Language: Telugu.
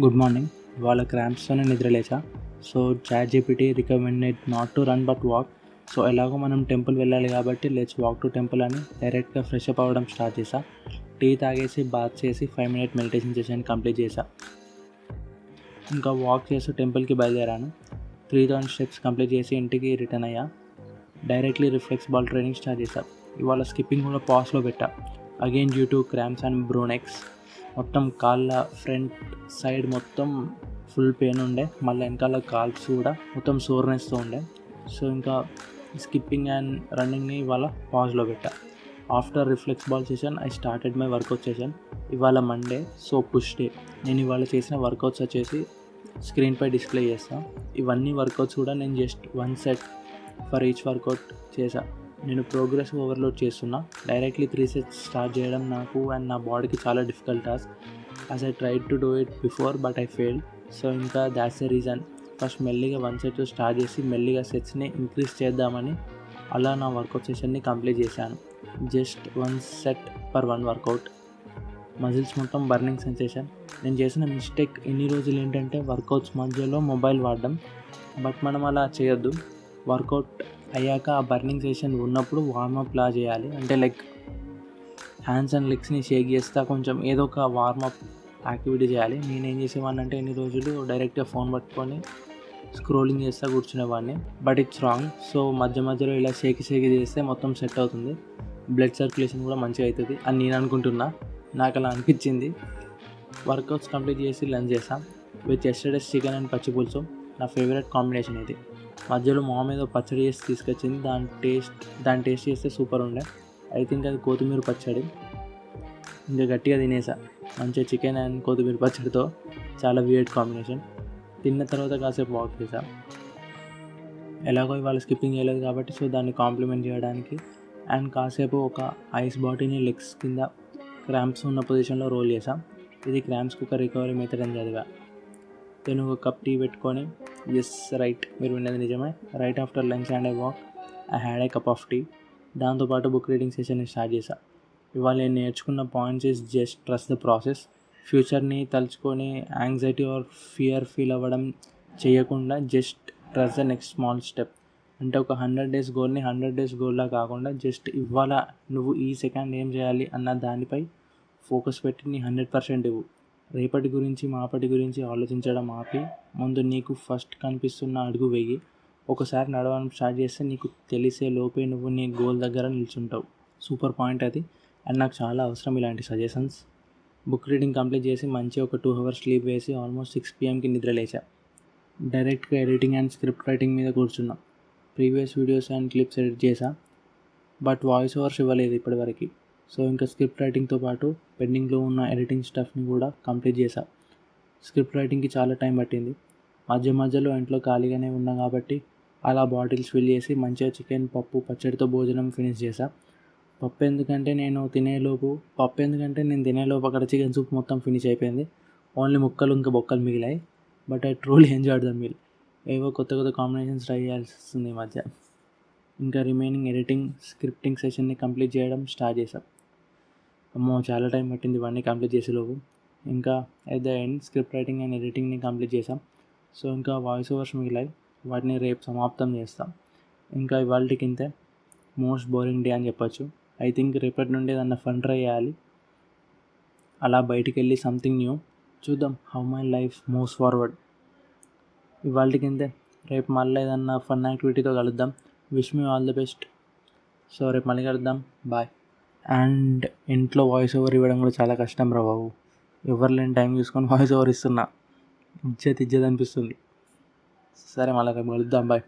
Good morning. ఇవాళ క్రాంప్స్తోనే నిద్రలేచా. So ChatGPT recommended not to run but walk. So ఎలాగో మనం టెంపుల్ వెళ్ళాలి కాబట్టి లెట్స్ వాక్ టు టెంపుల్ అని డైరెక్ట్గా ఫ్రెష్ అప్ అవ్వడం స్టార్ట్ చేశా. టీ తాగేసి బాత్ చేసి 5 minute మెడిటేషన్ సెషన్ కంప్లీట్ చేశా. ఇంకా వాక్ చేస్తూ టెంపుల్కి బయలుదేరాను. 3000 steps కంప్లీట్ చేసి ఇంటికి రిటర్న్ అయ్యా. Directly reflex ball training start చేశా. ఇవాళ స్కిప్పింగ్ కూడా పాస్లో పెట్టా. Again due to cramps and బ్రోనెక్స్. మొత్తం కాళ్ళ ఫ్రంట్ సైడ్ మొత్తం ఫుల్ పెయిన్ ఉండే, మళ్ళీ వెనకాల కాల్స్ కూడా మొత్తం సోర్నెస్తో ఉండే. సో ఇంకా స్కిప్పింగ్ అండ్ రన్నింగ్ని ఇవాళ పాజ్లో పెట్టా. After reflex ball session I started my workout session. ఇవాళ మండే, సో పుష్ డే. నేను ఇవాళ చేసిన వర్కౌట్స్ వచ్చేసి స్క్రీన్పై డిస్ప్లే చేస్తాను. ఇవన్నీ వర్కౌట్స్ కూడా నేను just 1 set for each workout చేశా. నేను ప్రోగ్రెస్ ఓవర్లోడ్ చేస్తున్నా. డైరెక్ట్లీ 3 sets స్టార్ట్ చేయడం నాకు అండ్ నా బాడీకి చాలా difficult task. As I tried to do it before but I failed. So ఇంకా దాట్స్ ద రీజన్. ఫస్ట్ మెల్లిగా 1 set స్టార్ట్ చేసి మెల్లిగా సెట్స్ని ఇంక్రీజ్ చేద్దామని అలా నా వర్కౌట్ సెషన్ని కంప్లీట్ చేశాను. Just 1 set per 1 workout. Muscles మొత్తం బర్నింగ్ సెన్సేషన్. నేను చేసిన మిస్టేక్ ఇన్ని రోజులు ఏంటంటే వర్కౌట్స్ మధ్యలో మొబైల్ వాడడం. బట్ మనం అలా చేయొద్దు. వర్కౌట్ అయ్యాక ఆ బర్నింగ్ సెషన్ ఉన్నప్పుడు వార్మప్లా చేయాలి. అంటే లైక్ హ్యాండ్స్ అండ్ లెగ్స్ని షేక్ చేస్తా కొంచెం ఏదో ఒక వార్మప్ యాక్టివిటీ చేయాలి. నేనేం చేసేవాడిని అంటే ఇన్ని రోజులు డైరెక్ట్గా ఫోన్ పట్టుకొని స్క్రోలింగ్ చేస్తూ కూర్చునేవాడిని. But it's wrong. సో మధ్యలో ఇలా షేకి చేస్తే మొత్తం సెట్ అవుతుంది. బ్లడ్ సర్క్యులేషన్ కూడా మంచిగా అవుతుంది అని నేను అనుకుంటున్నా. నాకు అలా అనిపించింది. వర్కౌట్స్ కంప్లీట్ చేసి లంచ్ చేసాం విత్ యెస్టర్డేస్ చికెన్ అండ్ పచ్చి పులుసు. నా ఫేవరెట్ కాంబినేషన్ ఇది. మధ్యలో మామ ఏదో పచ్చడి చేసి తీసుకొచ్చింది. దాని టేస్ట్ చేస్తే సూపర్ ఉండే. ఐ థింక్ అది కొత్తిమీర పచ్చడి. ఇంకా గట్టిగా తినేసా. మంచిగా చికెన్ అండ్ కొత్తిమీర పచ్చడితో చాలా వియర్డ్ కాంబినేషన్. తిన్న తర్వాత కాసేపు వాక్ చేసా. ఎలాగో ఇవాళ స్కిప్పింగ్ చేయలేదు కాబట్టి సో దాన్ని కాంప్లిమెంట్ చేయడానికి అండ్ కాసేపు ఒక ఐస్ బాటిల్ని లెగ్స్ కింద క్రాంప్స్ ఉన్న పొజిషన్లో రోల్ చేసాం. ఇది క్రాంప్స్కి ఒక రికవరీ మెథడ్ అని చదివా. నేను ఒక కప్ టీ పెట్టుకొని ఎస్ రైట్, మీరు విన్నది నిజమే. Right after lunch and I walk I had a cup of tea. దాంతోపాటు బుక్ రీడింగ్ సెషన్ని స్టార్ట్ చేశా. ఇవాళ నేను నేర్చుకున్న points is just trust the process. ఫ్యూచర్ని తలుచుకొని యాంగ్జైటీ ఆర్ ఫియర్ ఫీల్ అవ్వడం చేయకుండా just trust the next small step. అంటే ఒక 100 days గోల్ని 100 days గోల్లా కాకుండా జస్ట్ ఇవాళ నువ్వు ఈ సెకండ్ ఏం చేయాలి అన్న దానిపై ఫోకస్ పెట్టి నీ 100% ఇవ్వు. రేపటి గురించి మాపటి గురించి ఆలోచించడం ఆపి ముందు నీకు ఫస్ట్ కనిపిస్తున్న అడుగు వెయ్యి. ఒకసారి నడవడం స్టార్ట్ చేస్తే నీకు తెలిసే లోపే నువ్వు నీ గోల్ దగ్గర నిల్చుంటావు. సూపర్ పాయింట్ అది అండ్ నాకు చాలా అవసరం ఇలాంటి సజెషన్స్. బుక్ రీడింగ్ కంప్లీట్ చేసి మంచిగా ఒక 2 hours స్లీప్ వేసి ఆల్మోస్ట్ 6 pmకి నిద్ర లేచా. డైరెక్ట్గా ఎడిటింగ్ అండ్ స్క్రిప్ట్ రైటింగ్ మీద కూర్చున్నా. Previous videos and clips edit చేశా. బట్ వాయిస్ ఓవర్స్ ఇవ్వలేదు ఇప్పటివరకు. సో ఇంకా స్క్రిప్ట్ రైటింగ్తో పాటు పెండింగ్లో ఉన్న ఎడిటింగ్ స్టఫ్ని కూడా కంప్లీట్ చేశా. స్క్రిప్ట్ రైటింగ్కి చాలా టైం పట్టింది. మధ్యలో ఇంట్లో ఖాళీగానే ఉన్నా కాబట్టి అలా బాటిల్స్ ఫిల్ చేసి మంచిగా చికెన్ పప్పు పచ్చడితో భోజనం ఫినిష్ చేశా. పప్పు ఎందుకంటే నేను తినేలోపు అక్కడ చికెన్ సూప్ మొత్తం ఫినిష్ అయిపోయింది. ఓన్లీ ముక్కలు ఇంకా బొక్కలు మిగిలాయి. But I truly enjoyed the meal. ఏవో కొత్త కాంబినేషన్స్ ట్రై చేయాల్సి వస్తుంది ఈ మధ్య. ఇంకా రిమైనింగ్ ఎడిటింగ్ స్క్రిప్టింగ్ సెషన్ని కంప్లీట్ చేయడం స్టార్ట్ చేశాం. అమ్మో చాలా టైం పట్టింది ఇవన్నీ కంప్లీట్ చేసేలోపు. ఇంకా at the end script writing and ఎడిటింగ్ని కంప్లీట్ చేసాం. సో ఇంకా వాయిస్ ఓవర్స్ మిగిలాయి, వాటిని రేపు సమాప్తం చేస్తాం. ఇంకా ఇవాళకి ఇంతే. మోస్ట్ బోరింగ్ డే అని చెప్పొచ్చు. ఐ థింక్ రేపటి నుండి ఏదన్నా ఫన్ ట్రై చేయాలి. అలా బయటికి వెళ్ళి సంథింగ్ న్యూ చూద్దాం. How my life moves forward. ఇవాళకి ఇంతే. రేపు మళ్ళీ ఏదన్నా ఫన్ యాక్టివిటీతో కలుద్దాం. Wish me all the best. So రేపు మళ్ళీ కలుద్దాం. బాయ్. అండ్ ఇంట్లో వాయిస్ ఓవర్ ఇవ్వడం కూడా చాలా కష్టం రా బాబు. ఎవరు లేని టైం చూసుకొని వాయిస్ ఓవర్ ఇస్తున్నా. ఇజ్జత్ అనిపిస్తుంది. సరే మళ్ళీ రేపు కలుద్దాం. బాయ్.